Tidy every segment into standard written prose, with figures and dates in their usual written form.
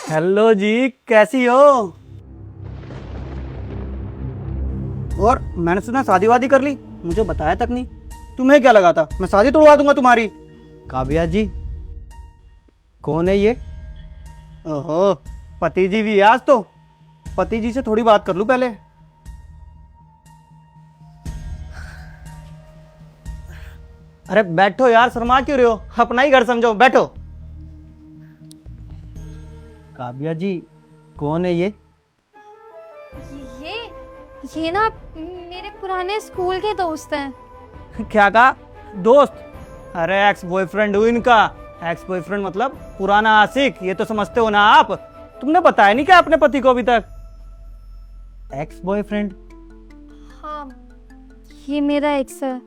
Hello जी, कैसी हो? और मैंने सुना शादी वादी कर ली, मुझे बताया तक नहीं। तुम्हें क्या लगा था मैं शादी तोड़वा दूंगा तुम्हारी? काव्या जी, कौन है ये? ओहो, पति जी भी है आज तो। पति जी से थोड़ी बात कर लूं पहले। अरे बैठो यार, शर्मा क्यों रहे हो? अपना ही घर समझो, बैठो। काव्या जी, कौन है ये? ये ये ना मेरे पुराने स्कूल के दोस्त हैं। क्या कहा? दोस्त? अरे एक्स बॉयफ्रेंड हूँ इनका। एक्स बॉयफ्रेंड मतलब पुराना आशिक, ये तो समझते हो ना आप। तुमने बताया नहीं क्या अपने पति को अभी तक? Ex boyfriend? हाँ, ये मेरा एक्स है।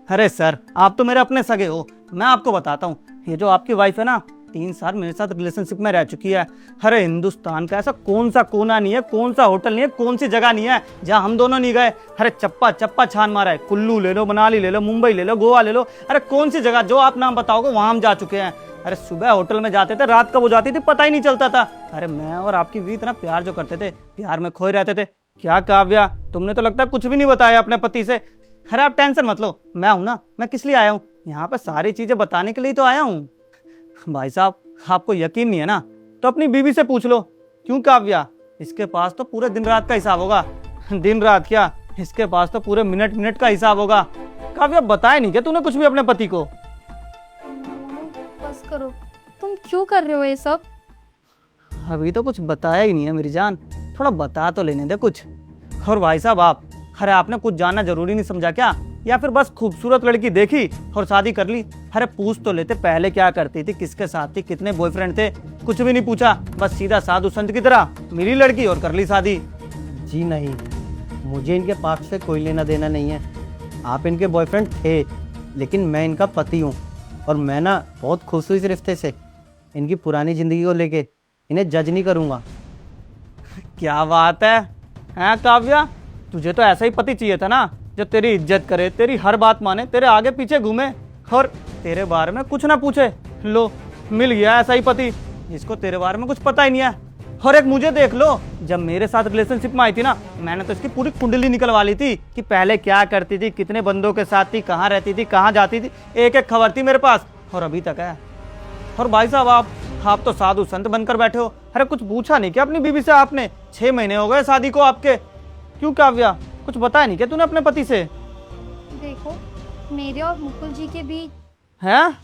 अरे सर, आप तो मेरे अपने सगे हो। मैं आपको बताता हूँ, ये जो आपकी वाइफ है ना, 3 साल मेरे साथ रिलेशनशिप में रह चुकी है। अरे हिंदुस्तान का ऐसा कौन सा कोना नहीं है, कौन सा होटल नहीं है, कौन सी जगह नहीं है जहाँ हम दोनों नहीं गए। अरे चप्पा चप्पा छान मारा है। कुल्लू ले लो, मनाली ले लो, मुंबई ले लो, गोवा ले लो। अरे कौन सी जगह जो आप नाम बताओगे वहां हम जा चुके हैं। अरे सुबह होटल में जाते थे, रात कब हो जाती थी पता ही नहीं चलता था। अरे मैं और आपकी भी इतना प्यार जो करते थे, प्यार में खोए रहते थे। क्या काव्या, तुमने तो लगता है कुछ भी नहीं बताया अपने पति से। अरे आप टेंशन मत लो, मैं हूं ना। मैं किस लिए आया हूँ यहाँ पे? सारी चीजें बताने के लिए तो आया हूँ। भाई साहब, आपको यकीन नहीं है ना तो अपनी बीवी से पूछ लो। क्यों काव्या, इसके पास तो पूरे दिन रात का हिसाब होगा। दिन रात क्या, इसके पास तो पूरे मिनट मिनट का हिसाब होगा। काव्या, बताया नहीं क्या तूने कुछ भी अपने पति को? बस करो, तुम क्यों कर रहे हो ये सब? अभी तो कुछ बताया ही नहीं है मेरी जान, थोड़ा बता तो लेने दे कुछ। और भाई साहब आप, अरे आपने कुछ जानना जरूरी नहीं समझा क्या? या फिर बस खूबसूरत लड़की देखी और शादी कर ली? अरे पूछ तो लेते, पहले क्या करती थी, किसके साथ थी, कितने बॉयफ्रेंड थे। कुछ भी नहीं पूछा, बस सीधा साधु संत की तरह मिली लड़की और कर ली शादी। जी नहीं, मुझे इनके पास से कोई लेना देना नहीं है। आप इनके बॉयफ्रेंड थे, लेकिन मैं इनका पति हूँ। और मैं ना बहुत खुश हुई इस रिश्ते से। इनकी पुरानी ज़िंदगी को लेके इन्हें जज नहीं करूँगा। क्या बात है? हैं काव्या, तुझे तो ऐसा ही पति चाहिए था ना, जो तेरी इज्जत करे, तेरी हर बात माने, तेरे आगे पीछे घूमे और तेरे बारे में कुछ ना पूछे। लो, मिल गया ऐसा ही पति जिसको तेरे बारे में कुछ पता ही नहीं है। और एक मुझे देख लो, जब मेरे साथ रिलेशनशिप में आई थी ना, मैंने तो इसकी पूरी कुंडली निकलवा ली थी कि पहले क्या करती थी, कितने बंदों के साथ थी, कहाँ रहती थी, कहाँ जाती थी। एक एक खबर थी मेरे पास और अभी तक है। और भाई साहब आप तो साधु संत बनकर बैठे हो। अरे कुछ पूछा नहीं क्या अपनी बीवी से आपने? 6 महीने हो गए शादी को आपके। क्यों काव्या, कुछ बताया नहीं क्या तूने अपने पति से? देखो, मेरे और मुकुल जी के बीच हैं?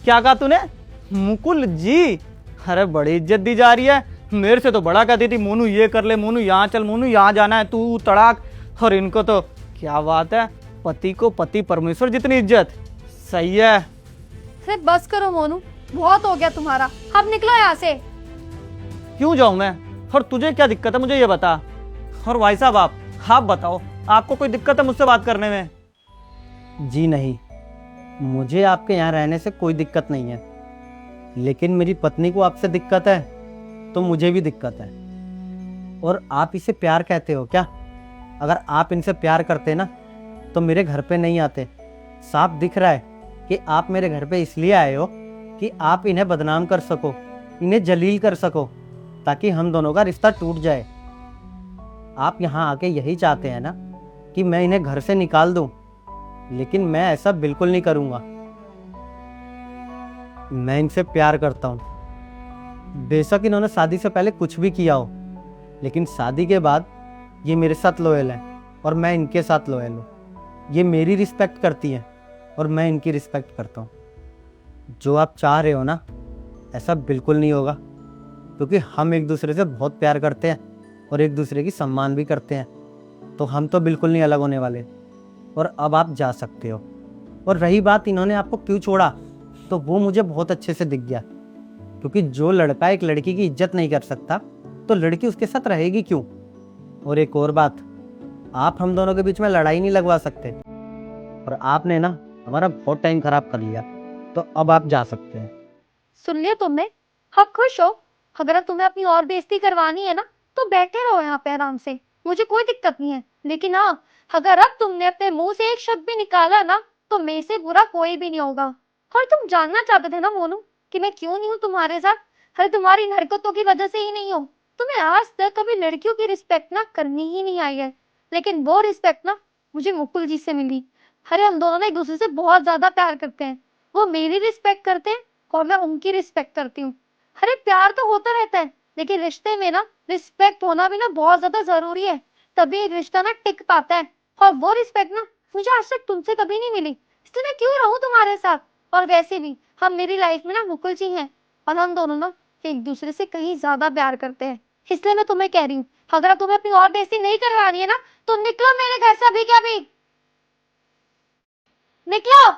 क्या कहा तूने? मुकुल जी? अरे बड़ी इज्जत दी जा रही है। मेरे से तो बड़ा कहती थी, मोनू ये कर ले, मोनू यहाँ चल, मोनू यहाँ जाना है, तू तड़ाक। और इनको तो क्या बात है, पति को पति परमेश्वर जितनी इज्जत। सही है। अरे बस करो मोनू, बहुत हो गया तुम्हारा, अब निकलो यहाँ से। क्यों जाऊं मैं? और तुझे क्या दिक्कत है मुझे ये बता। और भाई साहब आप बताओ, आपको कोई दिक्कत है मुझसे बात करने में? जी नहीं, मुझे आपके यहाँ रहने से कोई दिक्कत नहीं है। लेकिन मेरी पत्नी को आपसे दिक्कत है तो मुझे भी दिक्कत है। और आप इसे प्यार कहते हो क्या? अगर आप इनसे प्यार करते ना तो मेरे घर पे नहीं आते। साफ दिख रहा है कि आप मेरे घर पे इसलिए आए हो कि आप इन्हें बदनाम कर सको, इन्हें जलील कर सको, ताकि हम दोनों का रिश्ता टूट जाए। आप यहाँ आके यही चाहते हैं ना कि मैं इन्हें घर से निकाल दूं, लेकिन मैं ऐसा बिल्कुल नहीं करूँगा। मैं इनसे प्यार करता हूँ। बेशक इन्होंने शादी से पहले कुछ भी किया हो, लेकिन शादी के बाद ये मेरे साथ लॉयल हैं और मैं इनके साथ लॉयल हूँ। ये मेरी रिस्पेक्ट करती हैं और मैं इनकी रिस्पेक्ट करता हूँ। जो आप चाह रहे हो ना, ऐसा बिल्कुल नहीं होगा, क्योंकि हम एक दूसरे से बहुत प्यार करते हैं और एक दूसरे की सम्मान भी करते हैं। तो हम तो बिल्कुल नहीं अलग होने वाले। और अब आप जा सकते हो। और रही बात इन्होंने आपको क्यों छोड़ा, तो वो मुझे बहुत अच्छे से दिख गया। क्योंकि जो लड़का एक लड़की की इज्जत नहीं कर सकता तो लड़की उसके साथ रहेगी क्यों? और एक और बात, आप हम दोनों के बीच में लड़ाई नहीं लगवा सकते। और आपने ना हमारा बहुत टाइम खराब कर लिया, तो अब आप जा सकते हैं। सुन लिया तुमने? अब खुश हो? अगर तुम्हें अपनी और बेइज्जती करवानी है ना, तो बैठे रहो यहाँ पे आराम से, मुझे कोई दिक्कत नहीं है। लेकिन हाँ, अगर अब तुमने अपने मुंह से एक शब्द भी निकाला ना, तो मेरे से बुरा कोई भी नहीं होगा। और तुम जानना चाहते थे ना मोनू कि मैं क्यों नहीं हूँ तुम्हारे साथ? अरे तुम्हारी इन हरकतों की वजह से ही नहीं हो। तुम्हें आज तक कभी लड़कियों की रिस्पेक्ट ना करनी ही नहीं आई है, लेकिन वो रिस्पेक्ट ना मुझे मुकुल जी से मिली। अरे हम दोनों ना एक दूसरे से बहुत ज्यादा प्यार करते हैं। वो मेरी रिस्पेक्ट करते हैं और मैं उनकी रिस्पेक्ट करती हूँ। अरे प्यार तो होता रहता है, लेकिन रिश्ते में ना रिस्पेक्ट होना भी ना बहुत ज्यादा जरूरी है, तभी एक रिश्ता ना टिक पाता है। और वो रिस्पेक्ट ना मुझे आज तक तुमसे कभी नहीं मिली, इसलिए मैं क्यों रहूं तुम्हारे साथ। और वैसे भी हम मेरी लाइफ में ना मुकुल जी हैं, और हम दोनों ना एक दूसरे से कहीं ज्यादा प्यार करते हैं। इसलिए मैं तुम्हें कह रही हूँ, अगर तुम्हें अपनी और बेइज्जती नहीं करवानी है ना, तो निकलो मेरे घर से अभी के अभी। निकलो।